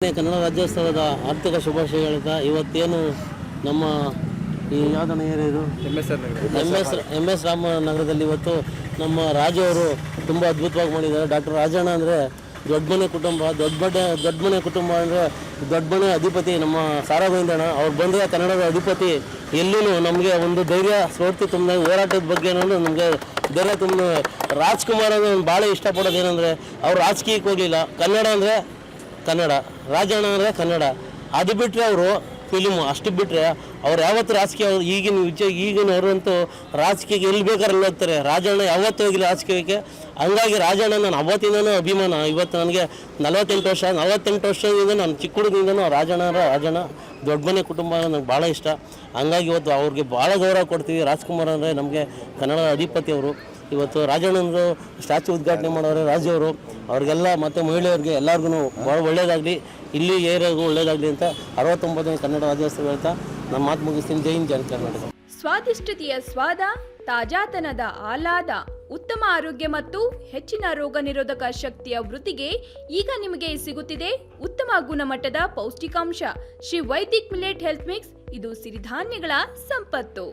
ಕನ್ನಡ ರಾಜ್ಯೋತ್ಸವದ ಆರ್ಥಿಕ ಶುಭಾಶಯಗಳಿಂದ ಇವತ್ತೇನು ನಮ್ಮ ಈ ಯಾವುದನ್ನ ಏರಿಯದು ಎಮ್ ಎಸ್ ರಾಮ ನಗರದಲ್ಲಿ ಇವತ್ತು ನಮ್ಮ ರಾಜು ಅವರು ತುಂಬ ಅದ್ಭುತವಾಗಿ ಮಾಡಿದ್ದಾರೆ. ಡಾಕ್ಟರ್ ರಾಜಣ್ಣ ಅಂದರೆ ದೊಡ್ಡಮನೆ ಕುಟುಂಬ, ದೊಡ್ಡಮನೆ ಕುಟುಂಬ ಅಂದರೆ ದೊಡ್ಡಮನೆ ಅಧಿಪತಿ ನಮ್ಮ ಸಾರಾಗೋವಿಂದಣ್ಣ ಅವ್ರು ಬಂದರೆ ಕನ್ನಡದ ಅಧಿಪತಿ. ಎಲ್ಲೂ ನಮಗೆ ಒಂದು ಧೈರ್ಯ ಸ್ಫೂರ್ತಿ ತುಂಬ ಹೋರಾಟದ ಬಗ್ಗೆ ನಮಗೆ ಧೈರ್ಯ ತುಂಬ. ರಾಜ್ಕುಮಾರ್ ಅಂದರೆ ಭಾಳ ಇಷ್ಟಪಡೋದು ಏನಂದರೆ ಅವ್ರು ರಾಜಕೀಯಕ್ಕೆ ಹೋಗಲಿಲ್ಲ. ಕನ್ನಡ ಅಂದರೆ ಕನ್ನಡ, ರಾಜಣ್ಣ ಅಂದರೆ ಕನ್ನಡ, ಅದು ಬಿಟ್ಟರೆ ಅವರು ಫಿಲಿಮು ಅಷ್ಟು ಬಿಟ್ಟರೆ ಅವ್ರು ಯಾವತ್ತು ರಾಜಕೀಯ ಈಗಿನವರಂತೂ ರಾಜಕೀಯಕ್ಕೆ ಎಲ್ಲಿ ಬೇಕಾದ್ರೆ ಹೋಗ್ತಾರೆ. ರಾಜಣ್ಣ ಯಾವತ್ತೂ ಹೋಗಿಲ್ಲ ರಾಜಕೀಯಕ್ಕೆ. ಹಂಗಾಗಿ ರಾಜಣ್ಣ ನಾನು ಅವತ್ತಿಂದನೂ ಅಭಿಮಾನ. ಇವತ್ತು ನನಗೆ 48 ವರ್ಷದಿಂದ ನಾನು ಚಿಕ್ಕ ಹುಡುಗನಿಂದನೂ ರಾಜಣ್ಣ ದೊಡ್ಡಮನೆ ಕುಟುಂಬ ನನಗೆ ಭಾಳ ಇಷ್ಟ. ಹಂಗಾಗಿ ಇವತ್ತು ಅವ್ರಿಗೆ ಭಾಳ ಗೌರವ ಕೊಡ್ತೀವಿ. ರಾಜ್ಕುಮಾರ್ ಅಂದರೆ ನಮಗೆ ಕನ್ನಡದ ಅಧಿಪತಿ ಅವರು. ಇವತ್ತು ರಾಜಣ್ಣಂದು ಸ್ಟ್ಯಾಚ್ಯೂ ಉದ್ಘಾಟನೆ ಮಾಡೋರು ರಾಜು ಅವರು. ಅವ್ರಿಗೆಲ್ಲ ಮತ್ತು ಮಹಿಳೆಯರಿಗೆ ಎಲ್ಲರಿಗೂ ಭಾಳ ಒಳ್ಳೆಯದಾಗಲಿ, ಇಲ್ಲಿ ಏರಿಯಾಗೂ ಒಳ್ಳೆಯದಾಗಲಿ ಅಂತ 69ನೇ ಕನ್ನಡ ರಾಜ್ಯೋತ್ಸವ ಹೇಳ್ತಾ ನಮ್ಮ ಮಾತು ಮುಗಿಸ್ತೀನಿ. ಜೈ ಹಿಂದ್, ಜೈ ಕರ್ನಾಟಕ. ಸ್ವಾದಿಷ್ಟತೆಯ ಸ್ವಾದ, ತಾಜಾತನದ ಆಹ್ಲಾದ, ಉತ್ತಮ ಆರೋಗ್ಯ ಮತ್ತು ಹೆಚ್ಚಿನ ರೋಗ ನಿರೋಧಕ ಶಕ್ತಿಯ ವೃದ್ಧಿಗೆ ಈಗ ನಿಮಗೆ ಸಿಗುತ್ತಿದೆ ಉತ್ತಮ ಗುಣಮಟ್ಟದ ಪೌಷ್ಟಿಕಾಂಶ. Shri Vaidik millet health mix. ಇದು ಸಿರಿಧಾನ್ಯಗಳ ಸಂಪತ್ತು.